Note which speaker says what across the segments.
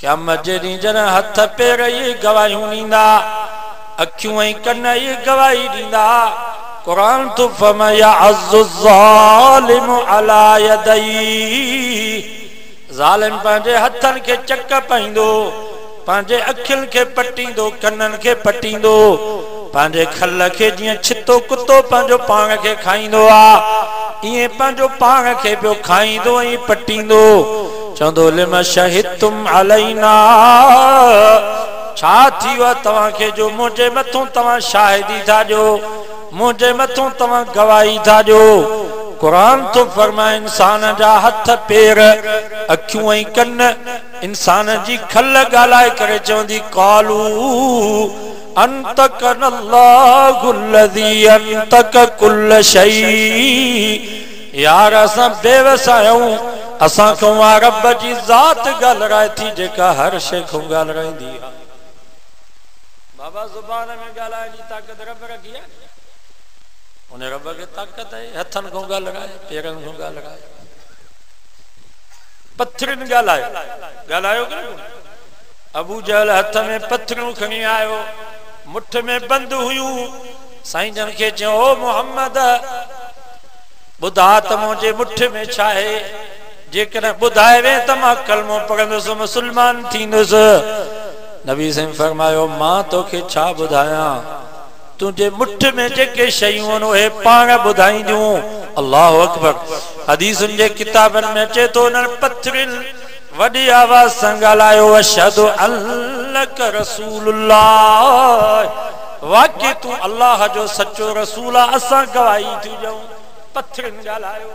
Speaker 1: क़यामत जे ॾींहुं जॾहिं हथ पेर ये गवाहियूं ॾींदा, अखियूं ऐं कन ये गवाही ॾींदा। कुरान तो फरमाया अज़्ज़ु ज़ालिमु अला यदई, ज़ालिम पंहिंजे हथनि खे चक पाईंदो, पंहिंजे अखियुनि खे पटींदो, कननि खे पटींदो, पंहिंजे खल खे जीअं छितो कुतो पंहिंजो पाण खे खाईंदो आ, इएं पंहिंजो पाण खे पियो खाईंदो ऐं पटींदो। चवंदो लिमा शहिदतुम अलैना, छा थी वियो तव्हांखे जो मुंहिंजे मथां तव्हां शाहिदी था ॾियो, मुंहिंजे मथां तव्हां गवाही था ॾियो। कुरान तो फरमाए इंसान जा हथ पेर अखियूं ऐं कन इंसान जी खल ॻाल्हाए करे चवंदी कालू अंतकनल्लाहु लज़ी अंतक कुल्ल शै, यार असां बेवस आहियूं, असां खां रब जी ज़ात ॻाल्हाए थी जेका हर शइ खां ॻाल्हाईंदी आहे। बाबा ज़ुबान में ॻाल्हाइण जी ताक़त रब रखी आहे, उन रब खे ताक़त आहे हथनि खां ॻाल्हाए, पेरनि खां ॻाल्हाए, पत्थरनि ॻाल्हायो कि न। अबू जहल हथ में पत्थरूं खणी आयो, मुठ में बंद हुयूं, साईं जन खे चयो ओ मोहम्मद ॿुधा त मुंहिंजे मुठ में छा आहे, जेकॾहिं ॿुधाए वे त मां कलमो पढ़ंदुसि, मुस्लमान थींदुसि। नबी साईं फरमायो मां तोखे छा ॿुधायां, तुंहिंजे मुठ में जेके शयूं आहिनि उहे पाण ॿुधाईंदियूं। अल्लाहु अकबर। हदीसुनि जे किताबनि में अचे थो उन्हनि पत्थरनि वॾी आवाज़ सां ॻाल्हायो अशहदु अन्नक रसूलुल्लाह, वाकई तूं अल्लाह जो सचो रसूल आहे, असां गवाही थी ॾियूं। पत्थरनि ॻाल्हायो,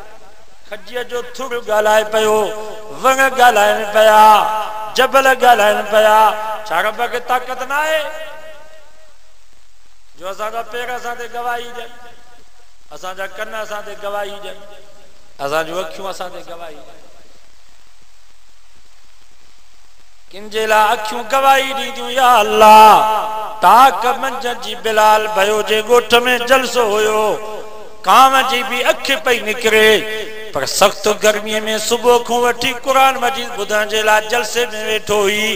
Speaker 1: खजीअ जो थुर ॻाल्हाए पियो, वण ॻाल्हाइनि पिया, जबल ॻाल्हाइनि पिया। छा रब खे ताक़त न आहे जो असांजा पेर असां ते गवाही ॾियनि, असांजा कन असां ते गवाही ॾियनि, असांजूं अखियूं असां ते गवाही ॾियनि। किंजे लाइ अखियूं गवाही ॾींदियूं, या अल्लाह ताक मंझ जी बिलाल भयो जे ॻोठ में जलसो हुयो, काम जी भी अख पई निकिरे, पर सख्त गर्मीअ में सुबुह खां वठी कुरान मजीद ॿुधण जे लाइ जलसे में वेठो हुई।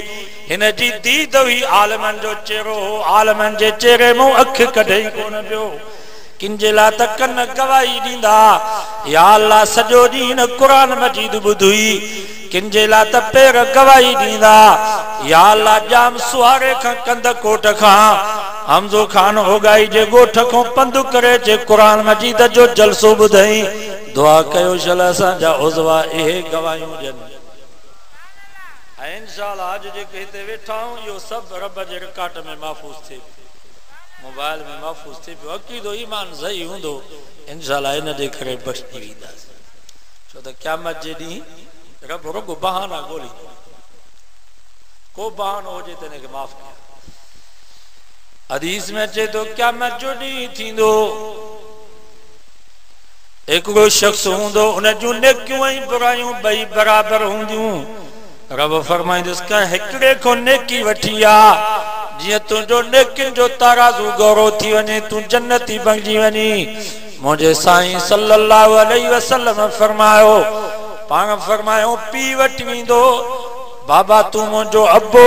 Speaker 1: हिन जी दीद हुई आलमनि जो चेहरो हो, आलमनि जे चेहरे मां अख कढे ई कोन पियो। किंजे लाइ त कन गवाही ॾींदा, या अल्लाह सॼो ॾींहुं हिन कुरान मजीद ॿुधी। किंजे लाइ त पेर गवाही ॾींदा, या अल्लाह जाम सुहारे खां कंद कोट खां हमज़ो खान होगाई जे ॻोठ खां पंधु करे जे कुरान मजीद जो जलसो ॿुधई। दुआ कयो शल असांजा उज़वा इहे गवाहियूं ॾियनि। ऐं इंशाअल्लाह अॼु जेके हिते वेठा आहियूं इहो सभु रब जे रिकॉर्ड में महफ़ूज़ थिए, मोबाइल में महफ़ूज़ थिए पियो। अक़ीदो ईमान सही हूंदो इंशाअल्लाह इन जे करे बख़्शी वेंदासीं, छो त क़यामत जे ॾींहुं रब रुगो बहाना ॻोल्हींदो, को बहानो हुजे त हिनखे माफ़ कयो। हदीस में अचे तो क़यामत जो ॾींहुं थींदो, हिकिड़ो शख्स हूंदो, उन जूं नेकियूं ऐं बुराइयूं ॿई बराबर हूंदियूं। रब फरमाईंदुसि का हिकिड़े खां नेकी वठी आ, जीअं तुंहिंजो नेकियुनि जो ताराज़ू गौरव थी वञे, तूं जन्नती बणिजी वञी। मुंहिंजे साईं सल्लल्लाहु अलैहि वसल्लम फरमायो, पाण फरमायो पी वठी वेंदो, बाबा तूं मुंहिंजो अबो,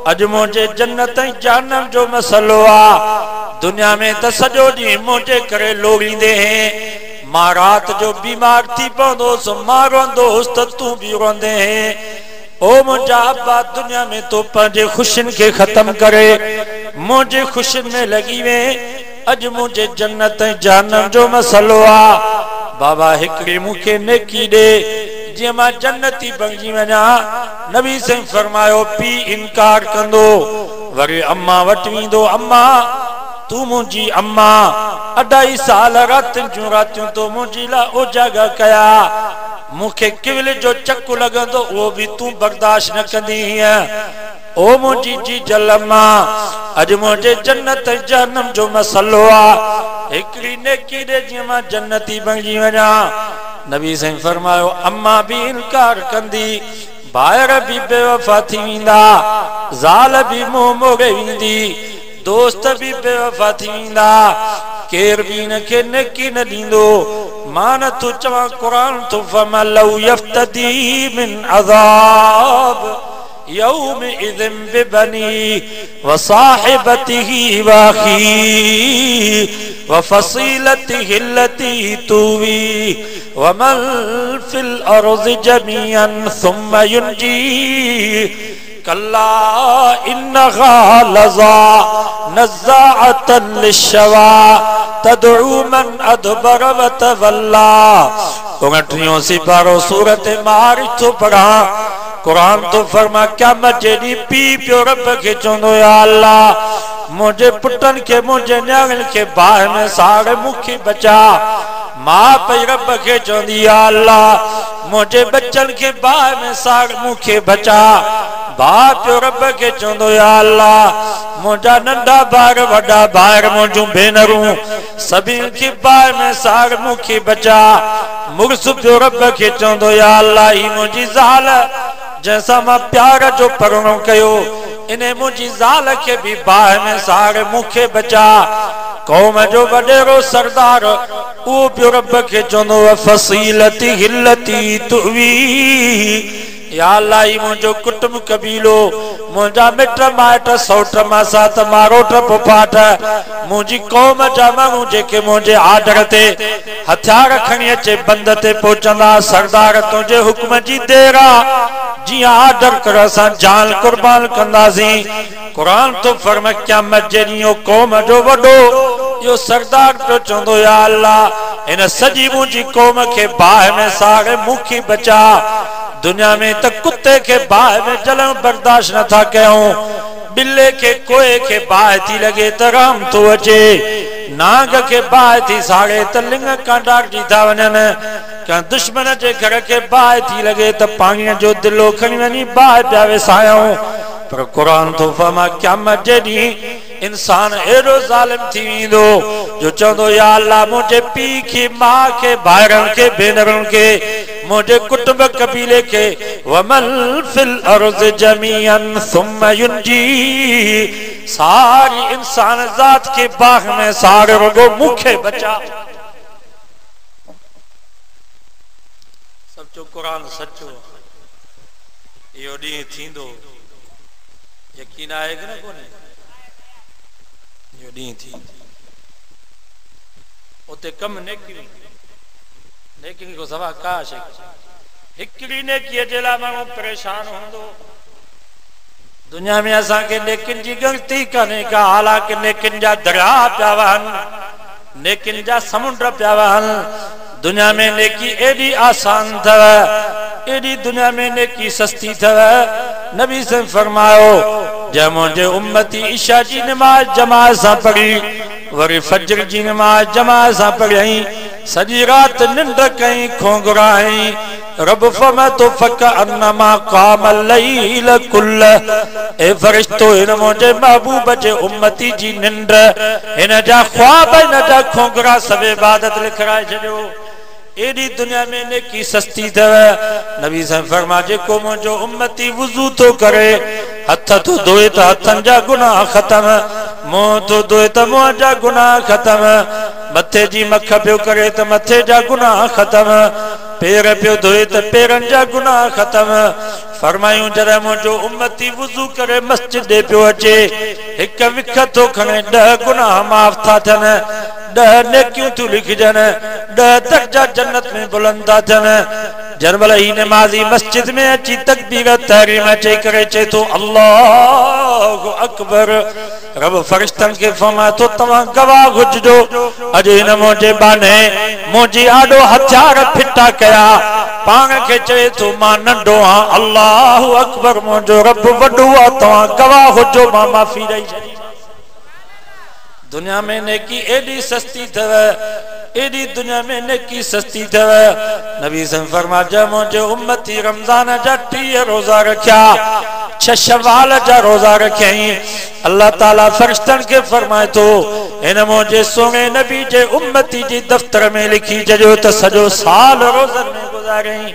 Speaker 1: अॼु मुंहिंजे जन्नत ऐं जहन्नम जो मसलो आ। दुनिया में त सॼो ॾींहुं मुंहिंजे करे लोड़ींदे हैं, मां राति जो बीमार थी पवंदुसि, मां रोंदो हुउसि त तूं बि रोंदे हैं। ओ मुंहिंजा अब्बा दुनिया में तो पंहिंजे ख़ुशियुनि खे ख़त्म करे मुंहिंजे ख़ुशियुनि में लॻी वे, अॼु मुंहिंजे जन्नत ऐं जहन्नम जो मसलो आ। बाबा हिकिड़ी मूंखे नेकी ॾे जीअं मां जन्नती बणिजी वञा। नबी साईं फरमायो पी इनकार कंदो, वरी अम्मा वटि वेंदो, अम्मा तू मुंहिंजी अम्मा, 2.5 साल रातियुनि जूं रातियूं तो मुंहिंजी लाइ उजागर कया, मूंखे किविल जो चकु लॻंदो उहो बि तूं बर्दाश्त न कंदी हीअं। ओ मुंहिंजी जी जल अम्मा, अॼु मुंहिंजे जन्नत जहन्नम जो मसलो आ, हिकिड़ी नेकी ॾे जीअं मां जन्नती बणिजी वञा। नबी साईं फरमायो अम्मा भी इनकार कंदी, भाइर भी बेवफा थी वेंदा, ज़ाल भी मुंहुं मोड़े वेंदी, दोस्त भी बेवफा थी वेंदा, केर भी इनखे नेकी न ॾींदो। मां नथो चवां, क़ुरान तो फरमाए लौ यफ्तदी मिन अज़ाब यौमइज़िन बिबनी व साहिबतिही व अखी व फसीलतिही अल्लती तुवी व मन फिल अर्ज़ि जमीअन सुम्मा युनजी कल्ला इन्नहा लज़ा नज़्ज़ाअतन लिश्शवा तदउ मन अदबर व तवल्ला। 29 सिपारो सूरत मारिज तो पढ़ा। कुरान तो फरमा क्या मजेदी पी पियो रब के चोंदो या अल्लाह मुझे पुटन के मुझे न्यागन के बाह में सारे मुखी बचा। माँ पई रब के चोंदी या अल्लाह मुझे बच्चन के बाह में सारे मुखी बचा। बाप पियो रब के चोंदो या अल्लाह मुझा नंढा बार वड़ा बार मुझू भेनरूं सभी के बाह में सारे मुखी बचा। मुर्स पियो रब के चोंदो या अल्लाह ही मुझी ज़ाल जैसा मां प्यार जो परणो कयो इन्हें मुझी ज़ाल के भी बाह में सारे मुखे बचा। कौम जो वडेरो सरदार वो पियो रब के चोंदो फसीलतिही अल्लती तुवी या अल्लाह मुझो कुटुंब कबीलो मुझा मिट माइट सौट मासात मारोट पुफाट मुझी कौम जा माण्हू जेके मुझे आर्डर ते हथियार खणी अचे बंद ते पहुचंदा सरदार तुझे हुक्म जी देर जी आर्डर कर असां जान कुर्बान कंदासीं। कुरान तो फरमा क़यामत जे ॾींहुं कौम जो वॾो यो सरदार पियो चवंदो या अल्लाह इन सॼी मुंहिंजी कौम खे बाहि में साड़े मुखी बचा। दुनिया में त कुत्ते के बाहि में जलण बर्दाश्त नथा कयूं बिल्ले के कोए के बाहि थी लगे त राम तो अचे नाग के बाहि थी साड़े त लिंग कांडा ॾी था वञनि क्या दुश्मन जे घर के बाहि थी लगे त पाणीअ जो दिलो खणी वञी बाहि पिया विसायूं। पर कुरान तो फरमा क़यामत जे ॾींहुं इंसान एडो जालिम थी वेंदो जो चवंदो या अल्लाह मुझे पी के मां के भाइरन के भेनरन के मुझे कुटुंब कबीले के वमल फिल अर्ज़ जमीअन सुम्मा युनजी सारी इंसान जात के बाग में सारे रगो मुखे बचा। सब जो कुरान सचो यो डी थींदो यकीन आए कि ना कोने यो डी थी उते कम नेकी को सवा काश हिकड़ी नेकी जे ला माण्हू परेशान होंदो। दुनिया में असा के नेकिन जी गलती कने का हालांकि नेकिन जा दरिया पिया वहन नेकिन जा समुंड पिया वहन। दुनिया में नेकी एडी आसान थव एडी दुनिया में नेकी सस्ती थव। नबी से फरमायो जै मुझे उम्मती इशा जी नमाज जमात सा पढ़ी वरी फजर जी नमाज जमात सा पढ़ी सजी रात निंद कई खोंगराई रब फमा तो फक अन्नमा काम लैल कुल ए फरिश्तो इन मुझे महबूब जे उम्मती जी निंद इन जा ख्वाब इन जा खोंगरा सब इबादत लिखराए छो। एडी दुनिया में नेकी सस्ती थव। नबी से फरमा जेको मुझो उम्मती वुजू तो करे हथ तो धोए त हथन जा गुनाह खत्म मुंह तो धोए त मुंह जा गुनाह खत्म मथे जी मख पियो करे त मथे जा गुनाह खत्म पैर पियो धोए त पैरन जा गुनाह खत्म। फरमायूं जॾहिं मुंहिंजो उम्मती वुजू करे मस्जिद पियो अचे हिक विख तो खणे 10 गुनाह माफ़ था थियनि 10 नेकियूं थियूं लिखजनि 10 दर्जा जन्नत में बुलंद था थियनि। जरबल ही नमाजी मस्जिद में अची तकबीर तहरीम चई करे चे तो अल्लाहु अकबर रब फरिश्तन के फरमा तो तव्हां गवाह हुजो अॼु हिन मुंहिंजे बाने मुंहिंजी आॾो हथियार फिटा कया पाण के चए तो मां नंढो आं अल्लाहु अकबर मुंहिंजो रब वॾो आहे तव्हां गवाह हुजो मां माफ़ी ॾेई छॾी। दुनिया में नेकी एडी सस्ती थव एडी दुनिया में नेकी सस्ती थव। नबी सन फरमाया मुझे उम्मती रमजान जा 30 रोजा रखिया 6 शवाल जा रोजा रखियई। अल्लाह ताला फरिश्तन के फरमाए तो इन मुझे सोने नबी जे उम्मती जी दफ्तर में लिखी जजो त सजो साल रोजन में गुजारई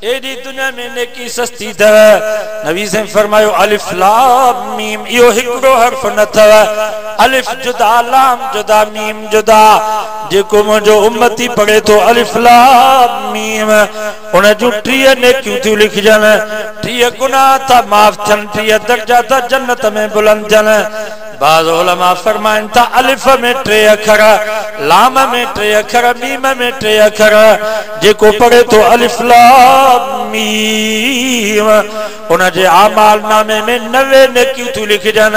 Speaker 1: एडी दुनिया में नेकी सस्ती थव। नबी से फरमायो अलिफ लाम मीम यो हिकड़ो हर्फ न थव। अलिफ जुदा लाम जुदा मीम जुदा। जेको मुझो उम्मती पढ़े तो अलिफ लाम मीम उन जो 3 नेकियूं थी लिखजन। 3 गुनाह था माफ थन। 3 दर्जा था जन्नत में बुलंद थन। बाज़ उलमा फरमाइन था अलिफ में 3 अखर, लाम में 3 अखर, मीम में 3 अखर। जेको पढ़े तो अलिफ लाम मीम उन जे आमाल नामे में 90 नेकियूं थी लिखजन।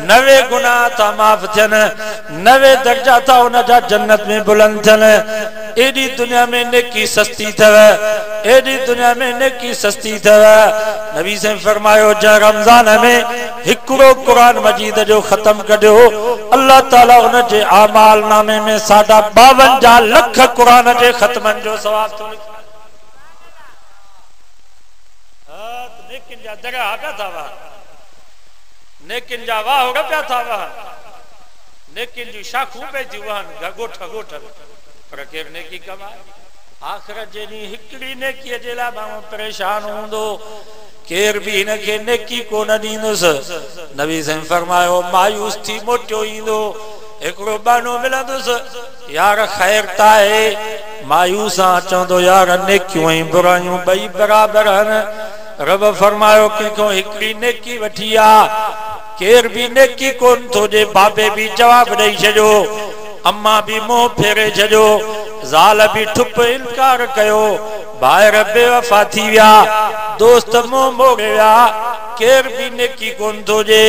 Speaker 1: 90 गुनाह था माफ थन। 90 दर्जा था उन जा जन्नत में बुलंद थन। एडी दुनिया में नेकी सस्ती थव। एडी दुनिया में नेकी सस्ती थव। नबी से फरमायो जा रमजान में हिकड़ो कुरान मजीद जो खत्म करियो अल्लाह ताला उन जे आमाल नामे में 52 लख कुरान जे खत्मन जो सवाब तो लिखे। नेकिन जा दरगाह पे था वह। नेकिन जा वाह हो गया था वह। नेकिन जी शाखूं पे थी वहन गोठ गोठ पर केर नेकी कमाए। आखिरत जेनी हिकड़ी नेकी जे ला मां परेशान हुंदो केर भी इनके नेकी को न दींदुस। नबी से फरमायो मायूस थी मोटियो इंदो एकड़ो बानो मिलंदुस यार खैर ताए मायूसा चंदो यार नेकियूं ऐं बुराइयूं बई बराबर हन। रब फरमायो कंहिंखो हिकड़ी नेकी वठी आ केर भी नेकी कोन थो जे बाबे भी जवाब ॾेई छॾियो अम्मा भी मुंह फेरे छॾियो ज़ाल भी ठुप इनकार कयो भाइर बेवफा थी विया दोस्त मुंह मोड़े विया केर भी नेकी कोन थो जे।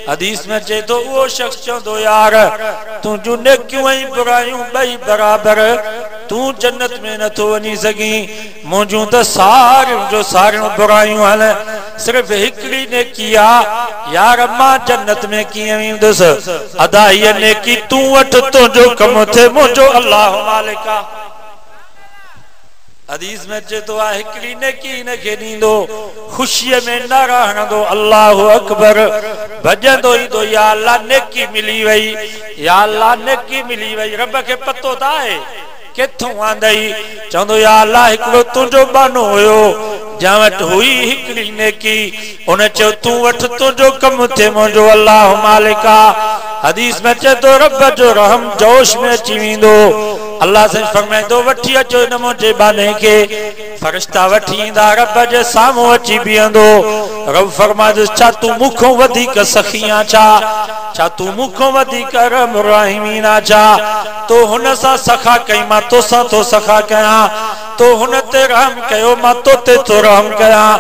Speaker 1: हदीस में चे तो वो शख्स चंदो यार तू जो नेकियूं ऐं बुराइयूं बई बराबर तू जन्नत में न तो वनी सगी मुझू तो सारियों बुराइयों हल सिर्फ हिकड़ी नेकी आ यार मां जन्नत में किए वेंदुस अदा ये नेकी तू वठ तो जो कम थे मुझो अल्लाह मालिका। हदीस में चे तो आ हिकड़ी नेकी न के दींदो खुशी में न रहंदो अल्लाह अकबर भजंदो ईंदो या अल्लाह नेकी मिली वई या अल्लाह नेकी मिली वई। रब के पतो ता है किथों आंदई चंदो या अल्लाह हिकड़ो तुझो बानो होयो जा वट हुई हिकड़ी नेकी उन चो तू वठ तुझो कम थे मुझो अल्लाह मालिका। हदीस में चे तो रब जो रहम जोश में अची वेंदो अल्लाह से फरमाइंदो वठी अचो न मुझे बाने के फरिश्ता वठी ईंदा रब जे साम्हूं अची बीहंदो। रब फरमाइंदो छा तू मुखों वधीक सखियां छा तू मुखों वधीक रहमराहिमीना छा तो हुन सां सखा कई मां तोसां तो सखा कयां तो हुन ते रहम कयो मां तो ते तो रहम कयां।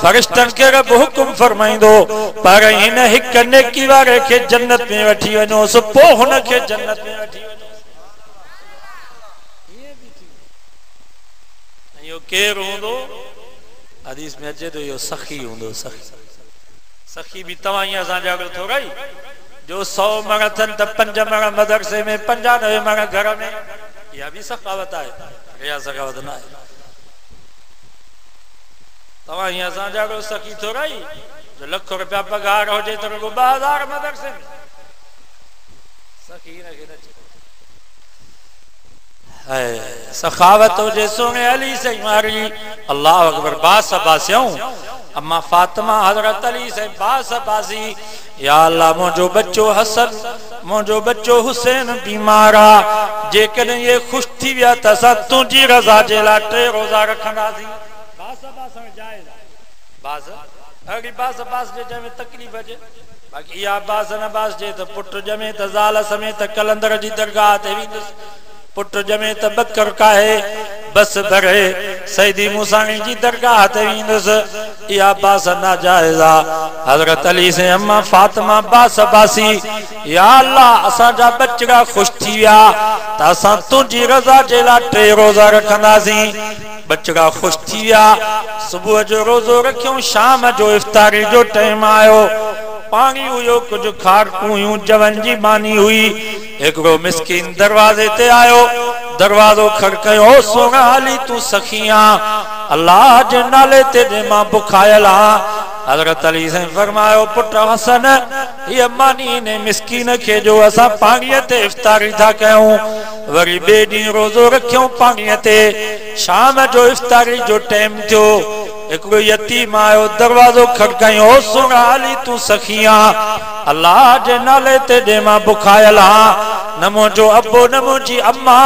Speaker 1: फरिश्तन के रब हुकुम फरमाइंदो पर इन हिक नेकी वारे के जन्नत में वठी वञो सो पो हुन के जन्नत में वठी वञो। यो केर हुंदो हदीस में अचे तो यो सखी हुंदो सखी भी तवाई असां जागो थो रही जो 100 मण थन त 5 मण मदरसे में 95 मण घर में या भी सखावत है या सखावत ना है। तवाई असां जागो सखी थो रही जो लाख रुपया पगार हो जे तो 2000 मदरसे में सखी न के है सखावत हो जे सोने अली से मारी अल्लाह अकबर बास बासियों अम्मा फातिमा हजरत अली से बास बासी या अल्लाह मुझो बच्चो हसन मुझो बच्चो हुसैन बीमारा जे कने ये खुश थी विया त असां तुंहिंजी रज़ा जे लाइ 3 रोज़ा रखंदासीं। बास बासण जायज़ बास अगली बास जे जमे तकलीफ जे बाकी या बास न बास जे त पुट जमे त ज़ाल समेत कलंदर जी दरगाह ते वेंदुस पुट जमे त बकर काहे बस भरे सईदी मूसाणी जी दरगाह ते वेंदुस या बास नाजायज़ा। हजरत अली से अम्मा फातिमा बास बासी या अल्लाह असां जा बचड़ा खुश थी विया त असां तुंहिंजी रज़ा जे लाइ 3 रोज़ा रखंदासीं। बचड़ा खुश थी विया सुबह जो रोज़ो रखियो शाम जो इफ्तारी जो टाइम आयो पानी हुयो कुछ खारकू हुयूं जवन जी मानी हुई एकड़ो मिस्किन दरवाजे ते आयो दरवाजो खड़कायो सोना अली तू सखिया अल्लाह जे नाले ते जे मां बुखायल हां हजरत अली से फरमायो पुट हसन ये मानी ने मिस्कीन के जो असा पाणीअ ते इफ्तारी था कयूं वरी बे डी रोज़ो रखियो पाणीअ ते शाम जो इफ्तारी जो टाइम थियो एक यतीम आयो दरवाजो खड़कायो सुन अली तू सखिया अल्लाह जे नाले ते दे मां बुखायल हां न मुंहिंजो अब्बो न मुंहिंजी अम्मा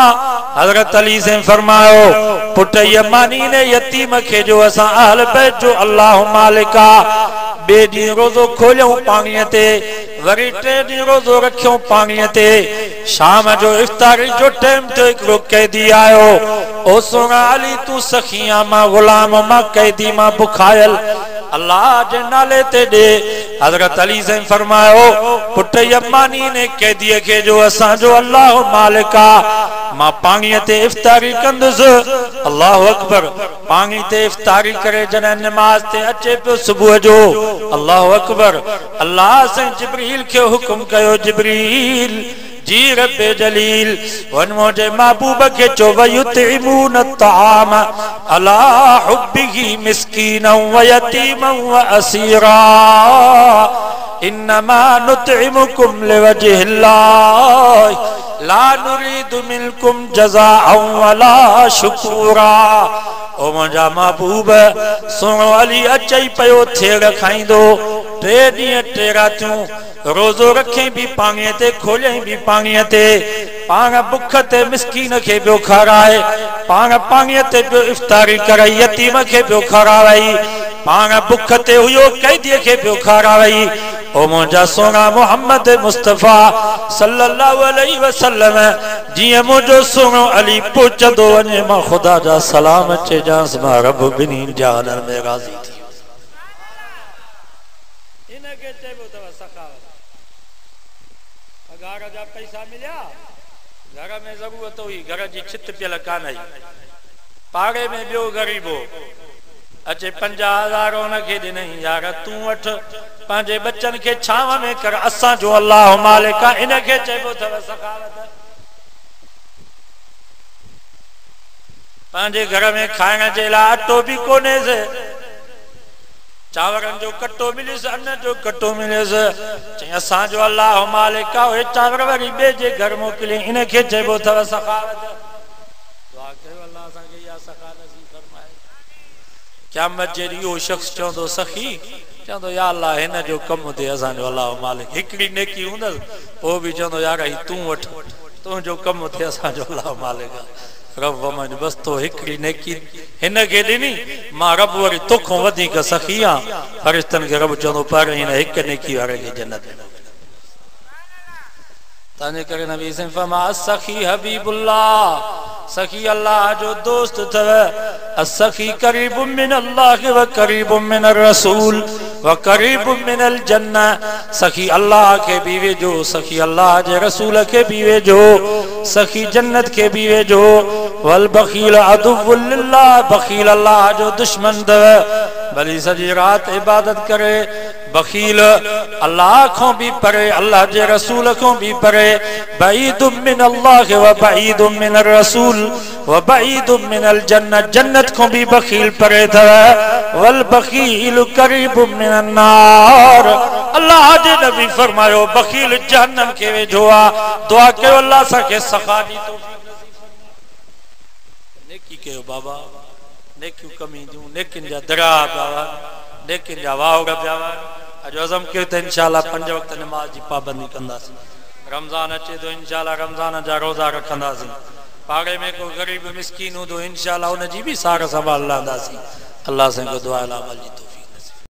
Speaker 1: हजरत अली से फरमायो पुट यमानी ने यतीम के जो असा अहल बैत जो अल्लाह मालिका बे डी रोज़ो खोलियो पाणीअ ते वरी टे डी रोज़ो रखियो पाणीअ ते शाम जो इफ्तारी जो टाइम तो एक कैदी आयो ओ सोना अली तू सखिया मां गुलाम मां कैदी मां बुखायल अल्लाह जे नाले ते दे हजरत अली से फरमायो पुट यमानी ने कैदी के जो असा जो अल्लाह मालिका मां पाणीअ ते इफ्तारी कंदुस अल्लाह अकबर पानी ते इफ्तारी करे जने नमाज ते अचे पियो सुबह जो अल्लाह अकबर अल्लाह से जिब्रील के हुक्म कयो जिब्रील जी रब्बे जलील वन मुझे महबूब के चो वयुतिमून ताम अला हुब्बिही मिस्कीना व यतीमा व असीरा इन्नमा नुतिमुकुम लिवजहिल्लाह ला नुरीदु मिनकुम जज़ाअन वला शुकूरा ओ मुझा महबूब सुनो अली अचई पयो थेड़ खाइंदो टे ॾींहं टे रातियूं रोज़ो रखे भी पाणीअ ते खोले भी पाणीअ ते पाण बुख ते मिस्कीन के पियो खाराए पाण पाणीअ ते पियो इफ्तारी कराई यतीम के पियो खाराई पाण बुख ते हुयो कैदीअ के पियो खाराई ओ मुंहिंजा सोना मोहम्मद मुस्तफ़ा सल्लल्लाहु अलैहि वसल्लम जिए मुझो सोनो अली पहुंचंदो वने मां खुदा जा सलाम अचे जांस मां रब बिनी जहानन में राज़ी थी इनके चइबो तव सखावत पगार जा पैसा मिलिया घर में जरूरत हुई घर जी छित पियल कान आई पाड़े में बियो गरीबो अचे 50,000 उनके ॾिनई यार तू वठ पंहिंजे बच्चन के छाव में कर असां जो अल्लाह मालिका इनके चइबो तव सखावत पंहिंजे घर में खाइण जे लाइ अटो भी कोने से चावरन जो कट्टो मिलिस अन्न जो कट्टो मिलिस चई असां जो अल्लाह मालिका ओए चावर वरी बे जे घर मोकिले इनके चइबो तव सखावत दुआ कयो अल्लाह असां के या सखा नसीब फरमाए क़यामत जे ॾींहुं शख्स चवंदो सखी चवंदो या अल्लाह हिन जो कम ते असां जो अल्लाह मालिक हिकड़ी नेकी हुंदस ओ भी चवंदो यार ही तू वठ तू जो कम थे असां जो अल्लाह मालिक रब मन बस तो हिकड़ी नेकी हिन के ॾिनी मां रब वरी तोखों वधीक सखिया फरिश्तन के रब चवंदो पर हिन हिक नेकी वारे के जन्नत ताने करे नबी से फरमा सखी हबीबुल्लाह सखी अल्लाह जो दोस्त थव असखी करीब मिन अल्लाह व करीब मिन रसूल व करीब मिन अल जन्नह सखी अल्लाह के भी वेझो सखी अल्लाह जे रसूल के भी वेझो सखी जन्नत के भी वेझो वल बखील अदुव्वुल लिल्लाह बखील अल्लाह जो दुश्मन थव भली सजी रात इबादत करे बखील अल्लाह को भी परे अल्लाह जे रसूल को भी परे बईदुम मिन अल्लाह व बईदुम मिन रसूल व बईदुम मिन अल जन्नत जन्नत को भी बखील परे था वल बखील करीबुम मिन अन्नार अल्लाह जे नबी फरमायो बखील जहन्नम के वेझो आ दुआ कयो अल्लाह सा के सखा दी तौफीक नसीब फरमाए नेकी कयो बाबा नेकियूं कमी दियूं नेकिन जा दरा बाबा नेकिन जा वावड़ पियावा अज अज़म कयो त इंशाअल्लाह 5 वक्त नमाज जी पाबंदी कंदासीं रमजान अचे तो इंशाअल्लाह रमजान जा रोजा रखंदासीं पाड़े में को गरीब मिस्कीन हो तो इंशाअल्लाह उन जी भी सार संभाल लांदासीं अल्लाह से को दुआ अमल जी